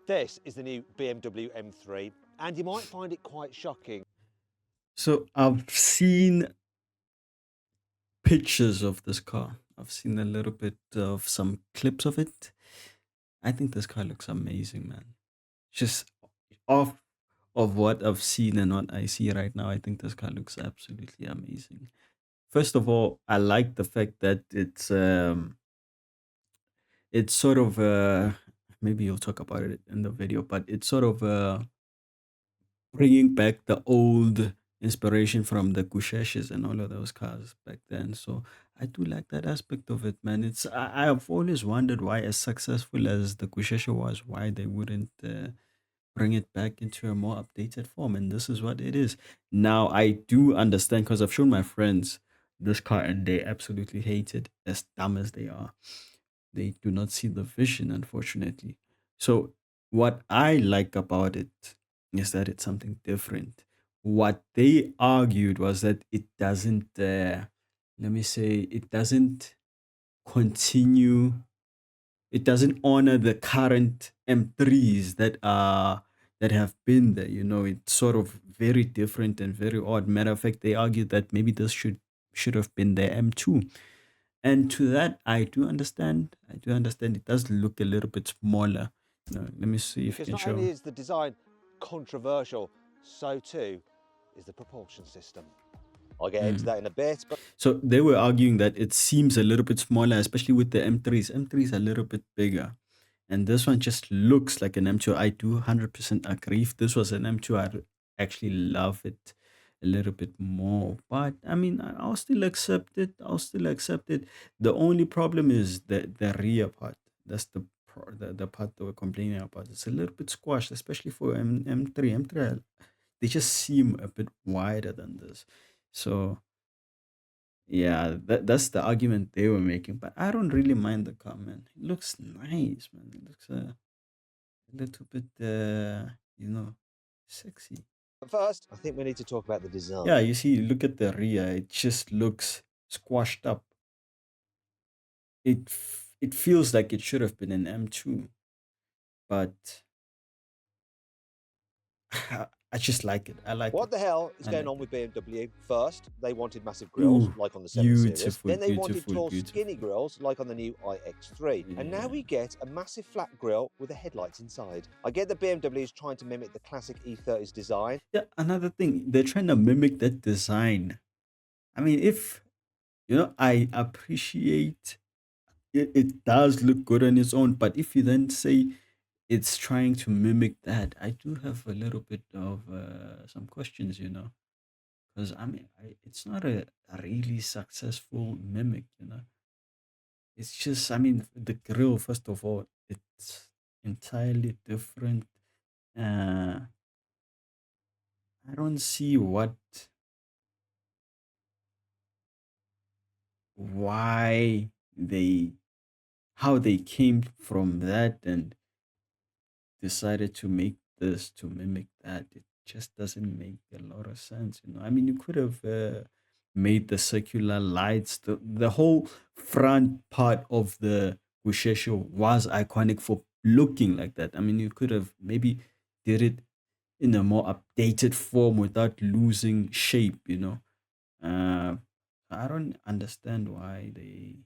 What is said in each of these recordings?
This is the new BMW M3, and you might find it quite shocking. So I've seen pictures of this car. I've seen a little bit of some clips of it. I think this car looks amazing, man. Just off of what I've seen and what I see right now, I think this car looks absolutely amazing. First of all, I like the fact that it's sort of maybe you'll talk about it in the video, but it's sort of bringing back the old inspiration from the Gusheshes and all of those cars back then. So I do like that aspect of it, man. I've always wondered why, as successful as the Gusheshe was, why they wouldn't bring it back into a more updated form. And this is what it is. Now I do understand because I've shown my friends this car and they absolutely hate it, as dumb as they are. They do not see the vision, unfortunately. So, what I like about it is that it's something different. What they argued was that it doesn't, let me say, it doesn't continue, it doesn't honor the current M3s that have been there. You know, it's sort of very different and very odd. Matter of fact, they argued that maybe this should have been the M2, and to that, I do understand. I do understand. It does look a little bit smaller. Let me see if you Because can not only show. is the design controversial, so too is the propulsion system. I'll get into Mm. that in a bit, but So they were arguing that it seems a little bit smaller, especially with the M3s. M3s are a little bit bigger, and this one just looks like an M2. I do 100% agree. If this was an M2, I'd actually love it a little bit more. But I mean, I'll still accept it. I'll still accept it. The only problem is the rear part. That's the part that we're complaining about. It's a little bit squashed, especially for M3. M3, they just seem a bit wider than this. So yeah, that's the argument they were making. But I don't really mind the car, man. It looks nice, man. It looks a little bit, sexy. first, I think we need to talk about the Yeah, design. you see, look at the rear. It just looks squashed up. It feels like it should have been an M2, but I just like it. I like What it. the hell is I going like on it. with BMW? First, they wanted massive grills, Ooh, like on the 7 Series. beautiful, Then they wanted beautiful, tall, skinny beautiful. grills, like on the new iX3. And now Yeah. we get a massive flat grille with the headlights inside. I get that BMW is trying to mimic the classic E30's design. Yeah, another thing, they're trying to mimic that design. I mean, if I appreciate it does look good on its own, but if you then say it's trying to mimic that, I do have a little bit of some questions, because I mean, it's not a really successful mimic, It's just, I mean, the grill, first of all, it's entirely different. Uh, I don't see why they, how they came from that and decided to make this to mimic that. It just doesn't make a lot of sense, I mean, you could have made the circular lights, the whole front part of the Gusheshe was iconic for looking like that. I mean, you could have maybe did it in a more updated form without losing shape. Uh, I don't understand why they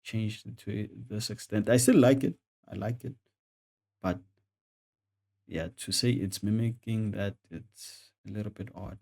changed it to this extent. I still like it. I like it, but yeah, to say it's mimicking that, it's a little bit odd.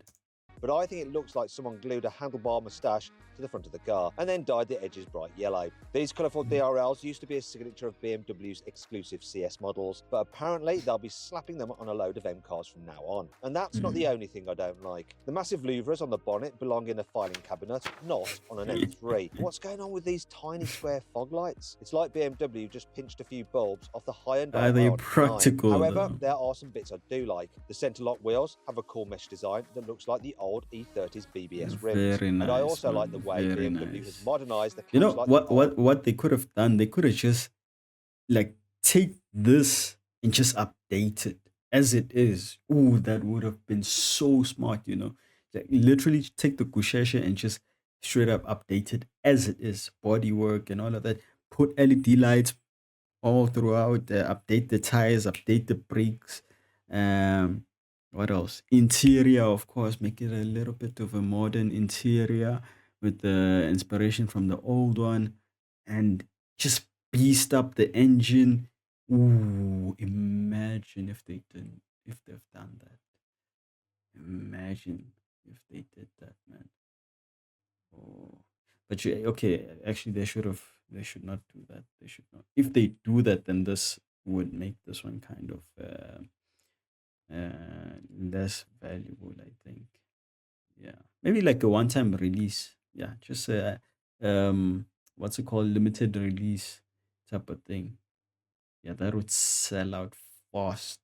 But I think it looks like someone glued a handlebar moustache to the front of the car and then dyed the edges bright yellow. These colourful Mm. DRLs used to be a signature of BMW's exclusive CS models, but apparently they'll be slapping them on a load of M cars from now on. And that's not the Mm. only thing I don't like. The massive louvres on the bonnet belong in a filing cabinet, not on an M3. What's going on with these tiny square fog lights? It's like BMW just pinched a few bulbs off the high-end Are they Ioniq 9. practical However, though? there are some bits I do like. The centre lock wheels have a cool mesh design that looks like the old E30's BBS rims. Very And I nice, also like the man. way Very BMW has nice. modernised the You caps know like the what? old. What they could have done? They could have just like take this and just update it as it is. Ooh, that would have been so smart. Like literally take the Gusheshe and just straight up update it as it is, bodywork and all of that. Put LED lights, all throughout. Update the tires, update the brakes. Um, what else? Interior, of course, make it a little bit of a modern interior with the inspiration from the old one, and just beast up the engine. Ooh, imagine if they didn't, if they've done that. Imagine if they did that, man. Oh, but okay, actually, they should not do that. They should not. If they do that, then this would make this one kind of less valuable, I think. Yeah, maybe like a one-time release. Yeah, just um, what's it called, limited release type of thing. Yeah, that would sell out fast,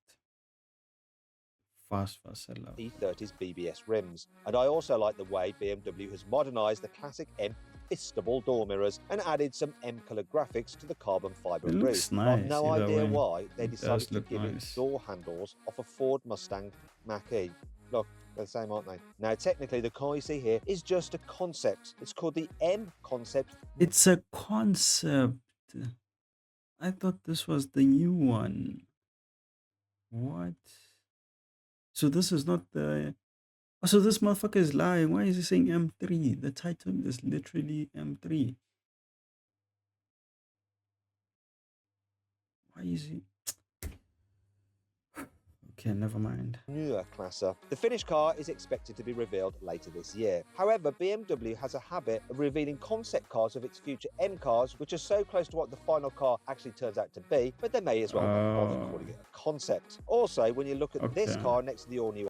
fast sell out. E30's BBS rims. And I also like the way BMW has modernised the classic M fistable door mirrors and added some M colour graphics to the carbon fibre It roof. looks I've nice no either idea way. why they It decided does to look give it nice. door handles off a Ford Mustang Mach-E. Look, they're the same, aren't they? Now, technically, the car you see here is just a concept. It's called the M Concept. It's a concept. I thought this was the new one. What? So this is not the. Oh, so this motherfucker is lying. Why is he saying M3? The title is literally M3. Why is he? Okay, never mind. Newer classer. The finished car is expected to be revealed later this year. However, BMW has a habit of revealing concept cars of its future M cars, which are so close to what the final car actually turns out to be, but they may as well not bother Oh, calling it a concept. Also, when you look at this okay. car next to the all-new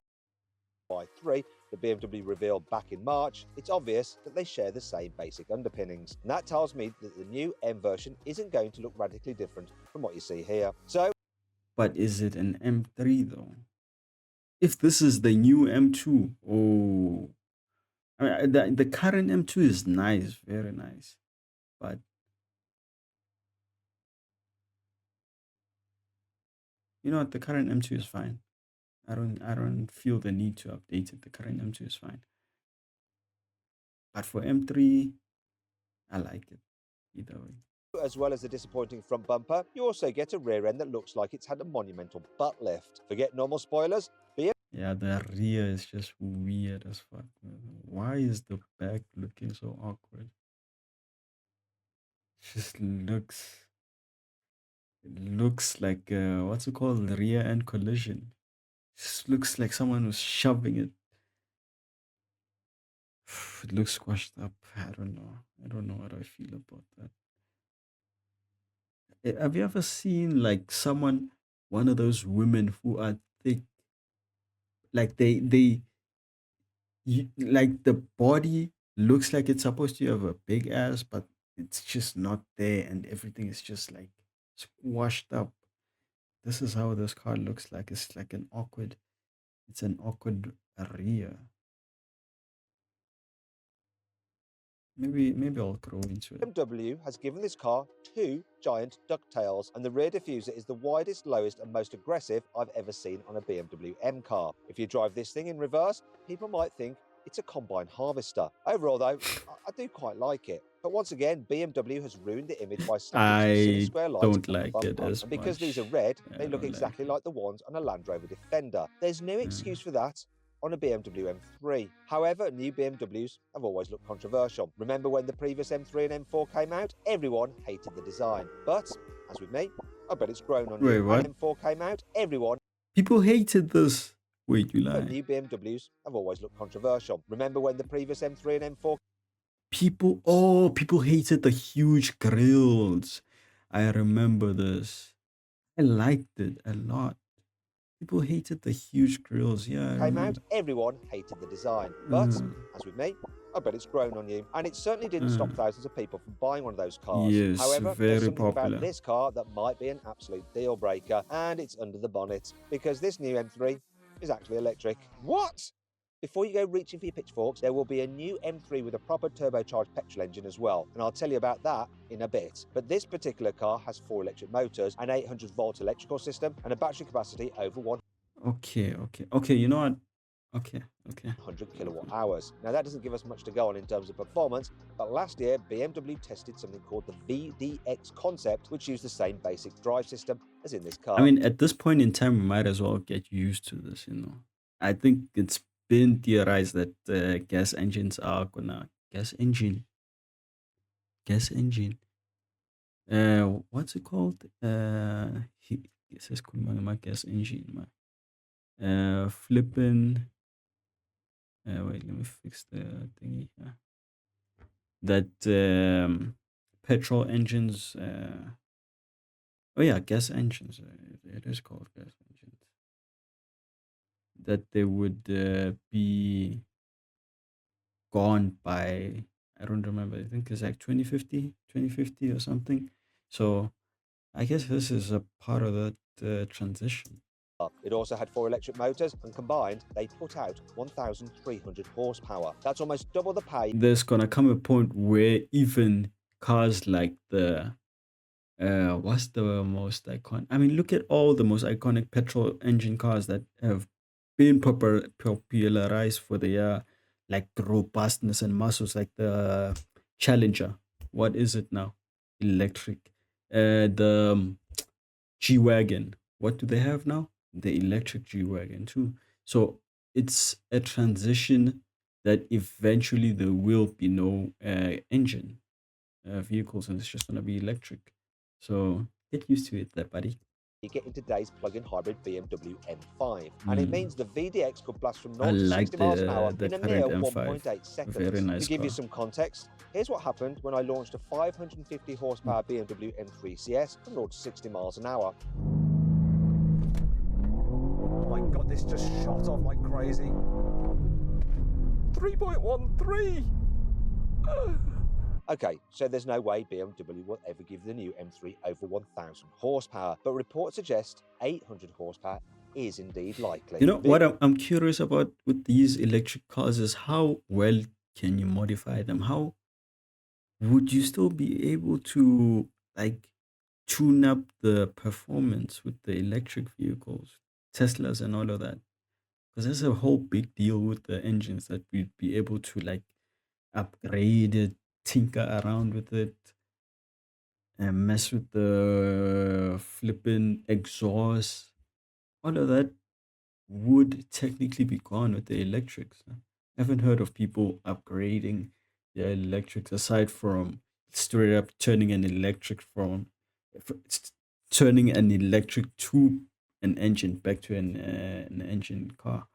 i3, the BMW revealed back in March, it's obvious that they share the same basic underpinnings. And that tells me that the new M version isn't going to look radically different from what you see here. So, But is it an M3 though? If this is the new M2, oh, I mean, the current M2 is nice, very nice. But you know what? The current M2 is fine. I don't feel the need to update it. The current M2 is fine. But for M3, I like it either way. as well as the disappointing front bumper, you also get a rear end that looks like it's had a monumental butt lift. Forget normal spoilers, Yeah, the rear is just weird as fuck. Why is the back looking so awkward? Just looks like what's it called? Rear end collision. Just looks like someone was shoving it. It looks squashed up. I don't know. I don't know what I feel about that. Have you ever seen like someone, one of those women who are thick, like like the body looks like it's supposed to have a big ass, but it's just not there, and everything is just like squashed up. This is how this car looks like. It's like it's an awkward rear. Maybe I'll grow into it. BMW has given this car two giant ducktails, and the rear diffuser is the widest, lowest, and most aggressive I've ever seen on a BMW M car. If you drive this thing in reverse, people might think it's a combine harvester. Overall, though, I do quite like it. But once again, BMW has ruined the image by snapping some silly I square lights don't on the like it bumper. as And because these are much. red, Yeah, they I look don't like exactly it. like the ones on a Land Rover Defender. There's no Mm. excuse for that on a BMW M3. However, new BMWs have always looked controversial. Remember when the previous M3 and M4 came out? Everyone hated the design. But, as with me, I bet it's grown on Wait, you. And what? M4 came out, everyone. People hated this. Wait, you But lie. new BMWs have always looked controversial. Remember when the previous M3 and M4 People hated the huge grills. I remember this. I liked it a lot. People hated the huge grills. Yeah, I came out, remember. everyone hated the design. But, Uh, as with me, I bet it's grown on you. And it certainly didn't uh, stop thousands of people from buying one of those cars. yes, However, there's very something about popular. this car that might be an absolute deal breaker, and it's under the bonnet, because this new M3 is actually electric. What? Before you go reaching for your pitchforks, there will be a new M3 with a proper turbocharged petrol engine as well, and I'll tell you about that in a bit. But this particular car has 4 electric motors, an 800-volt electrical system, and a battery capacity over 1. Okay. You know what? Okay, okay. 100 kilowatt hours. Now, that doesn't give us much to go on in terms of performance, but last year BMW tested something called the VDX concept, which used the same basic drive system as in this I car. mean, at this point in time, we might as well get used to this, you know. I think it's been theorized that gas engines are gonna gas engine. What's it called? It says my gas engine, man. Flipping. Wait, let me fix the thingy here. That petrol engines. Oh yeah, gas engines. It is called gas engines. That they would be gone by, I don't remember. I think it's like 2050 or something. So I guess this is a part of that transition. It also had 4 electric motors, and combined, they put out 1,300 horsepower. That's almost double the power There's gonna come a point where even cars like the what's the most iconic? I mean, look at all the most iconic petrol engine cars that have been popularized for their like robustness and muscles, like the Challenger. What is it now? Electric. The G wagon. What do they have now? The electric G wagon too. So it's a transition that eventually there will be no engine vehicles, and it's just gonna be electric. So get used to it, there, buddy. you get in today's plug-in hybrid BMW M5. And it Mm. means the VDX could blast from I 0 to like 60 miles an hour the in a mere current M5. 1.8 Very seconds. To nice give you car. some context, here's what happened when I launched a 550 horsepower BMW M3 CS from 0 to 60 miles an hour. Oh my god, this just shot off like crazy. 3.13! Okay, so there's no way BMW will ever give the new M3 over 1,000 horsepower, but reports suggest 800 horsepower is indeed likely. You know what I'm curious about with these electric cars is how well can you modify them? How would you still be able to like tune up the performance with the electric vehicles, Teslas and all of that? Because there's a whole big deal with the engines that we'd be able to like upgrade it, tinker around with it, and mess with the flipping exhaust. All of that would technically be gone with the electrics. I haven't heard of people upgrading their electrics aside from straight up turning an electric turning an electric to an engine back to an engine car.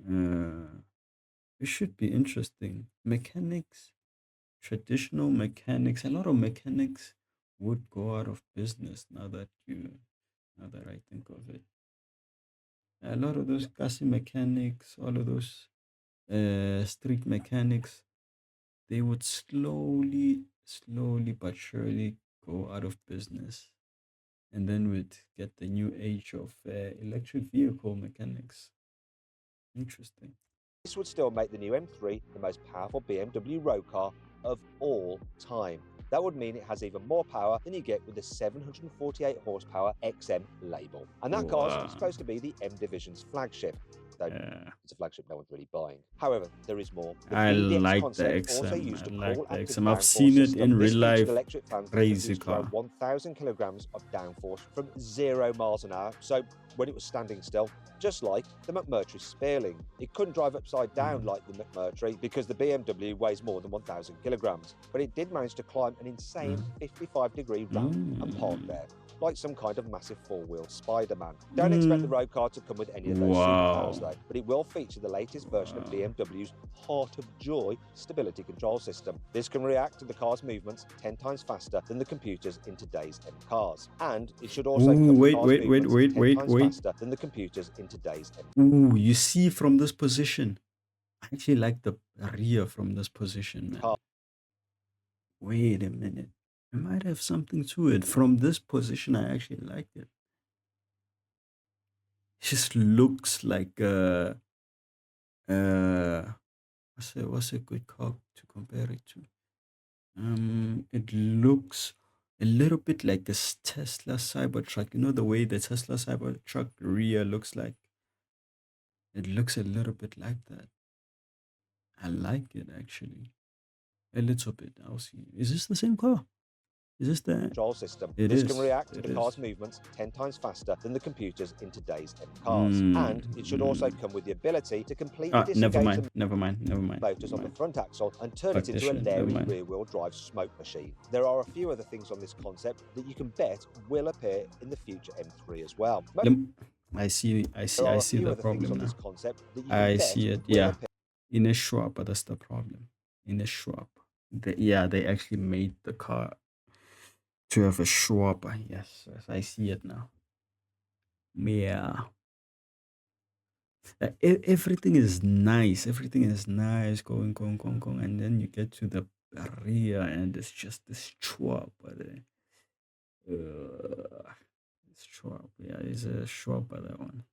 Uh, it should be interesting. Mechanics, traditional mechanics, a lot of mechanics would go out of business now that I think of it. A lot of those chassis mechanics, all of those street mechanics, they would slowly but surely go out of business. And then we'd get the new age of electric vehicle mechanics. Interesting. This would still make the new M3 the most powerful BMW road car of all time. That would mean it has even more power than you get with the 748 horsepower XM label. And that car is supposed to be the M Division's flagship, though it's a flagship no one's really buying. However, there is more. The I VDX like the concept also XM. used I a like cool the active XM. I've downforce seen it system. in This real featured life. electric fans that Crazy produced around car. 1,000 kilograms of downforce from 0 miles an hour. So when it was standing still, just like the McMurtry Spearling. It couldn't drive upside down like the McMurtry because the BMW weighs more than 1,000 kilograms, but it did manage to climb an insane 55-degree ramp and park there, like some kind of massive four-wheel Spider-Man. Don't expect the road car to come with any of those superpowers though, but it will feature the latest version of BMW's Heart of Joy stability control system. This can react to the car's movements 10 times faster than the computers in today's M cars, and it should also Ooh, cover the wait, car's wait, wait, movements wait, 10 wait, times wait. faster than the computers in today's M. Ooh, you see from this position. I actually like the rear from this position, man. Wait a minute. I might have something to it. From this position, I actually like it. It just looks like uh what's a good car to compare it to? It looks a little bit like a Tesla Cybertruck. You know the way the Tesla Cybertruck rear looks like. It looks a little bit like that. I like it actually. A little bit. I'll see. Is this the same car? Is this the? control system. It This can is. react to It the is. car's movements 10 times faster than the computers in today's M cars. Mm, And it should also mm. come with the ability to completely Ah, never disengage mind. the Never mind. Never mind. motors Never on the mind. front axle and turn Fuck it this into a shit. Never Larry mind. rear-wheel drive smoke machine. There are a few other things on this concept that you can bet will appear in the future M3 as well. Lem- I see. I see. There I are a see few the other things problem on this now. concept that you can I bet see it. will Yeah. appear In a shop, but that's the problem. In a shop. Yeah, they actually made the car to have a shop. Yes, yes, I see it now. Yeah. Everything is nice. Everything is nice. Going. And then you get to the rear and it's just this chop. It's chop. Yeah, it's a chop, that one.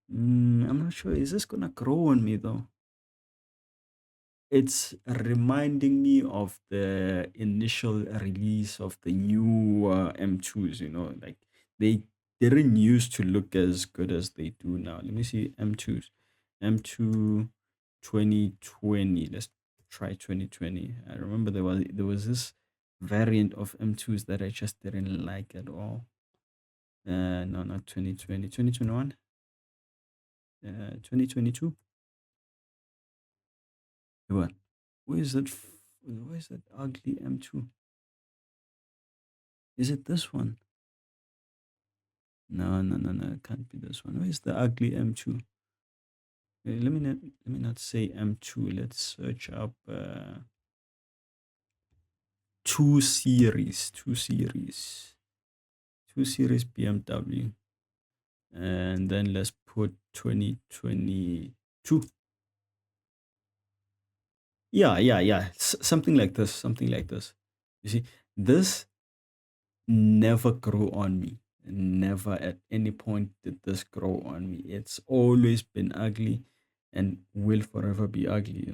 I'm not sure. Is this gonna grow on me though? It's reminding me of the initial release of the new M2s, like they didn't used to look as good as they do now. Let me see M2s. M2 2020. Let's try 2020. I remember there was this variant of M2s that I just didn't like at all. No, not 2020. 2021. 2022. What? Where is that? Where is that ugly M2? Is it this one? No, no, no, no. It can't be this one. Where is the ugly M2? Let me not say M2. Let's search up 2 series BMW, and then let's put 2022. Yeah, yeah, yeah. Something like this. Something like this. You see, this never grew on me. Never at any point did this grow on me. It's always been ugly and will forever be ugly.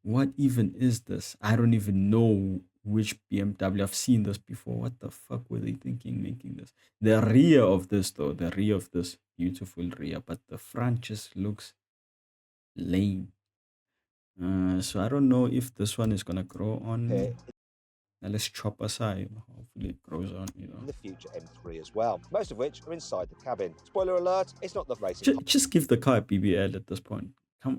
What even is this? I don't even know which BMW. I've seen this before. What the fuck were they thinking making this? The rear of this, though, the rear of this beautiful rear, but the front just looks lame. So I don't know if this one is gonna grow on me. Now let's chop aside. Hopefully it grows on, in the future M3 as well, most of which are inside the cabin. Spoiler alert, it's not the racing Just give the car a BBL at this point.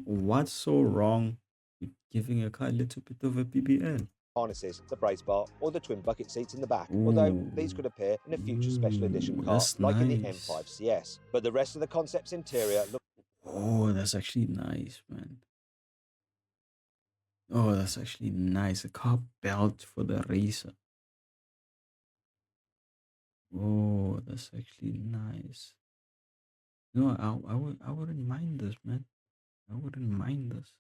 What's so wrong with giving a car a little bit of a BBL? harnesses, the brace bar, or the twin bucket seats in the back, although Ooh, these could appear in a future special edition car that's like in the nice. M5 CS. But the rest of the concept's interior looks Oh, that's actually nice, man. Oh, that's actually nice. A car belt for the racer. Oh, that's actually nice. No, I wouldn't mind this, man. I wouldn't mind this.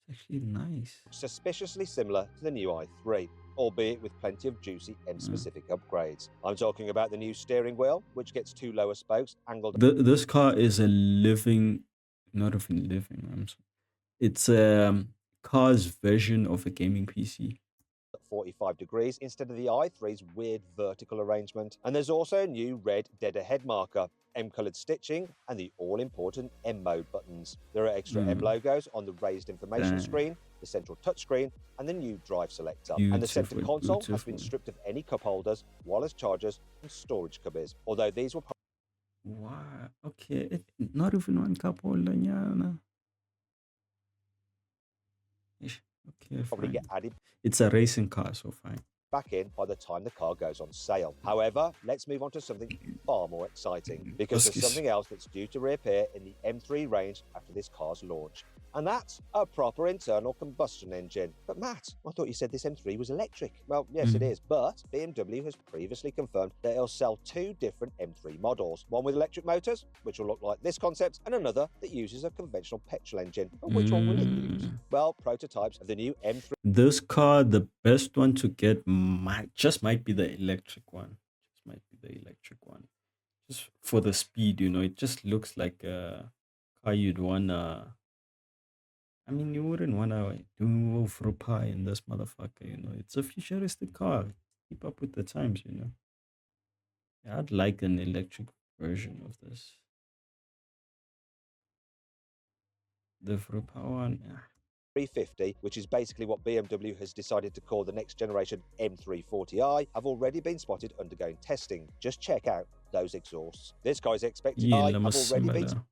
It's actually nice. suspiciously similar to the new i3, albeit with plenty of juicy M-specific upgrades. I'm talking about the new steering wheel, which gets two lower spokes angled This car is a living, not even living. It's a car's version of a gaming PC. at 45 degrees instead of the i3's weird vertical arrangement. And there's also a new red dead ahead marker, M-coloured stitching, and the all-important M mode buttons. There are extra M logos on the raised information Damn. screen, the central touchscreen, and the new drive selector. And the center Beautiful, console has been beautiful. stripped of any cup holders, wireless chargers, and storage cubbies, although these will Wow. Okay. Not even one cup holder. Yeah. No. Okay, probably get fine. added It's a racing car, so fine. back in by the time the car goes on sale. However, let's move on to something far more exciting, because there's Huskies. something else that's due to reappear in the M3 range after this car's launch. And that's a proper internal combustion engine. But Matt, I thought you said this M3 was electric. Well, yes, it is, but BMW has previously confirmed that it'll sell two different M3 models, one with electric motors, which will look like this concept, and another that uses a conventional petrol engine. But which one will it use? Well, prototypes of the new M3 This car, the best one to get might be the electric one. Just might be the electric one. Just for the speed, it just looks like a car you'd wanna. I mean, you wouldn't wanna do over pie in this motherfucker. It's a futuristic car. Keep up with the times. I'd like an electric version of this. The full power, nah. 350, which is basically what BMW has decided to call the next generation M340i, have already been spotted undergoing testing. Just check out those exhausts. This guy's expected Yin I lama have already been simbala.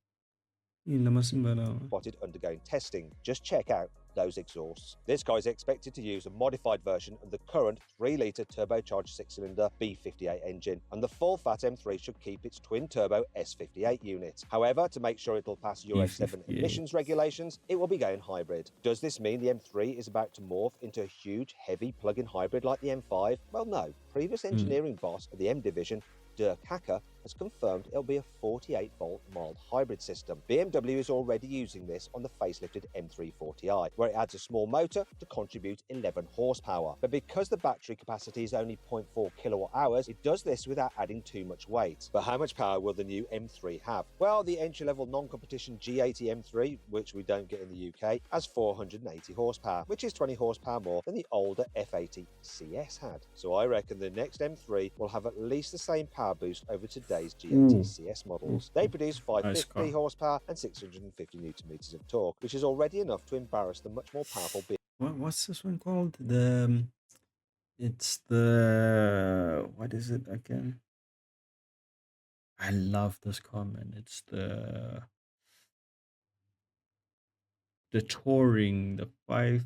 Yin lama simbala. spotted undergoing testing. Just check out those exhausts. This car is expected to use a modified version of the current 3-litre turbocharged 6-cylinder B58 engine, and the full-fat M3 should keep its twin-turbo S58 unit. However, to make sure it'll pass Euro 7 B58. emissions regulations, it will be going hybrid. Does this mean the M3 is about to morph into a huge, heavy plug-in hybrid like the M5? Well, no. Previous engineering boss of the M division, Dirk Hacker, has confirmed it'll be a 48-volt mild hybrid system. BMW is already using this on the facelifted M340i, where it adds a small motor to contribute 11 horsepower. But because the battery capacity is only 0.4 kilowatt hours, it does this without adding too much weight. But how much power will the new M3 have? Well, the entry-level non-competition G80 M3, which we don't get in the UK, has 480 horsepower, which is 20 horsepower more than the older F80 CS had. So I reckon the next M3 will have at least the same power boost over today's G80 CS models. They produce 550 horsepower and 650 newton meters of torque, which is already enough to embarrass the much more powerful What's this one called? It's the, what is it again? I love this car, man. It's the touring, the 5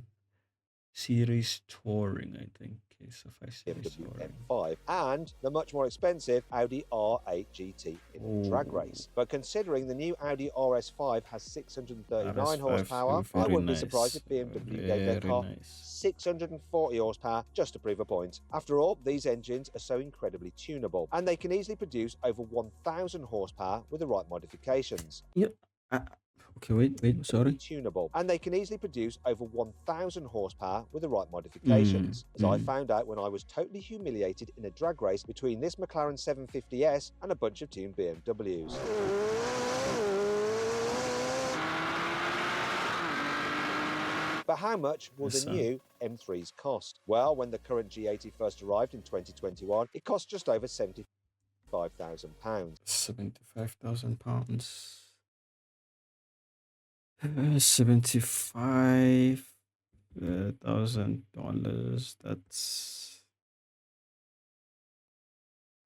series touring, I think. Okay, so 5 series BMW touring. M5 and the much more expensive Audi R8 GT in drag race. But considering the new Audi RS5 has 639 horsepower, I wouldn't be surprised if BMW gave their car 640 horsepower just to prove a point. After all, these engines are so incredibly tunable, and they can easily produce over 1,000 horsepower with the right modifications. Yeah. Okay, wait, sorry. Tunable, and they can easily produce over 1,000 horsepower with the right modifications, as I found out when I was totally humiliated in a drag race between this McLaren 750S and a bunch of tuned BMWs. But how much will the new M3s cost? Well, when the current G80 first arrived in 2021, it cost just over £75,000. £75,000. $75,000. That's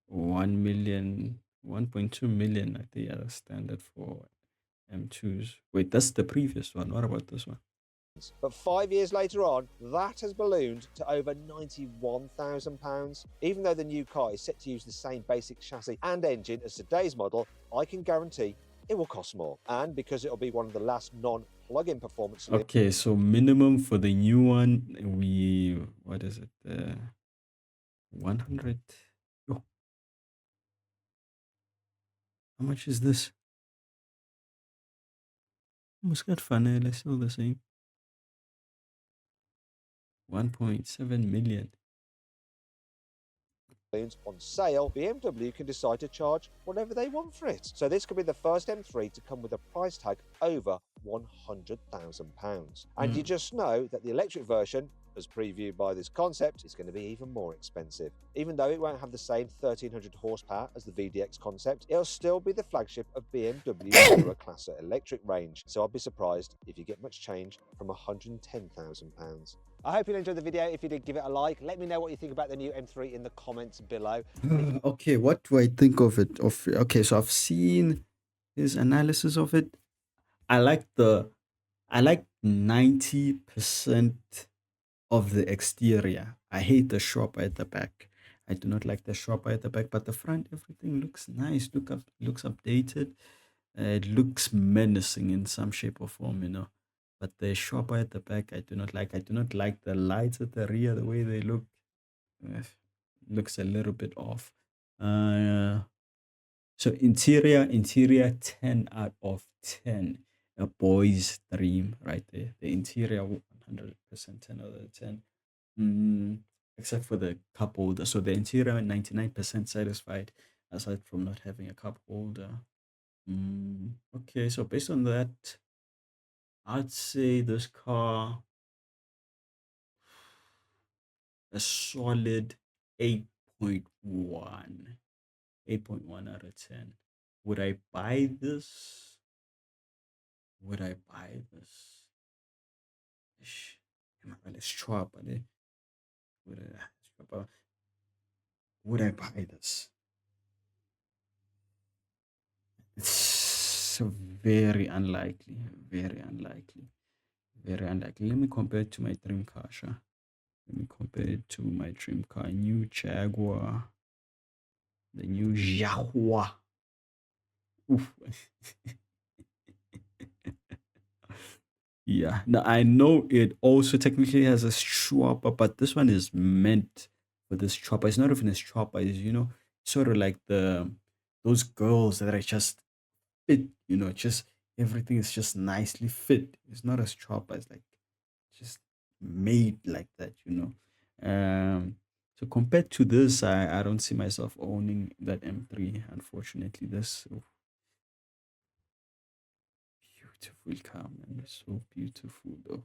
1 million, 1.2 million. I think that's standard for M2s. Wait, that's the previous one. What about this one? But 5 years later on, that has ballooned to over £91,000. Even though the new car is set to use the same basic chassis and engine as today's model, I can guarantee it will cost more. And because it'll be one of the last non-plug-in performance... Okay, so minimum for the new one, what is it? 100. Oh. How much is this? Muscat Fanel is still the same. 1.7 million. On sale, BMW can decide to charge whatever they want for it. So this could be the first M3 to come with a price tag over £100,000. And you just know that the electric version, as previewed by this concept, is going to be even more expensive. Even though it won't have the same 1,300 horsepower as the VDX concept, it'll still be the flagship of BMW's Euroclasser electric range. So I'd be surprised if you get much change from £110,000. I hope you enjoyed the video. If you did, give it a like. Let me know what you think about the new M3 in the comments below. Okay, what do I think of it? Okay, so I've seen his analysis of it. I like 90% of the exterior. I hate the shopper at the back. I do not like the shopper at the back, but the front, everything looks nice. Looks updated. It looks menacing in some shape or form, you know. But the shopper at the back, I do not like. I do not like the lights at the rear, the way they look. Looks a little bit off. So interior 10 out of 10. A boy's dream right there. The interior 100% 10 out of 10. Except for the cup holder. So the interior 99% satisfied aside from not having a cup holder. Okay, so based on that, I'd say this car a solid 8.1. 8.1 out of 10. Would I buy this? Would I buy this? Ish. Let's chop. Would would I buy this? It's very unlikely. Very unlikely. Very unlikely. Let me compare it to my dream car, sure. Let me compare it to my dream car. New Jaguar. The new Jaguar. Oof. Yeah. Now I know it also technically has a chopper, but this one is meant for this chopper. It's not even a chopper. It's, sort of like those girls that are just fit. Just everything is just nicely fit. It's not a chopper. It's like just made like that. So compared to this, I don't see myself owning that M3. Unfortunately, this beautiful car, man. It's so beautiful, though.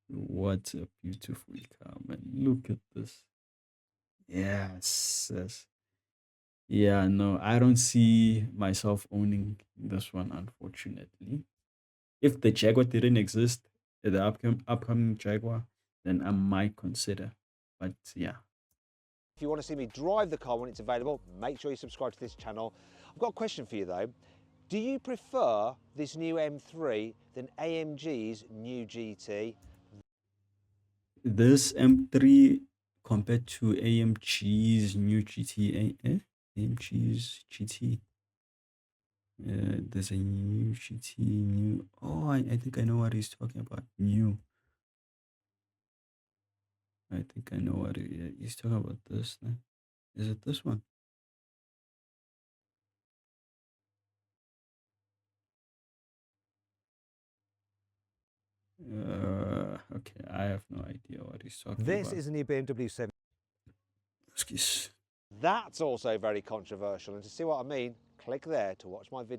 What a beautiful car, man. Look at this. Yes, yes. Yeah, no, I don't see myself owning this one, unfortunately. If the Jaguar didn't exist, the upcoming Jaguar, then I might consider. But yeah. If you want to see me drive the car when it's available, make sure you subscribe to this channel. I've got a question for you though. Do you prefer this new M3 than AMG's new GT? This M3 compared to AMG's new GT, AMG's GT. There's a new GT, new. Oh, I think I know what he's talking about. New. I think I know what he's talking about. This. Is it this one? Okay, I have no idea what he's talking This about. is a new BMW 7. Excuse. That's also very controversial, and to see what I mean, click there to watch my video.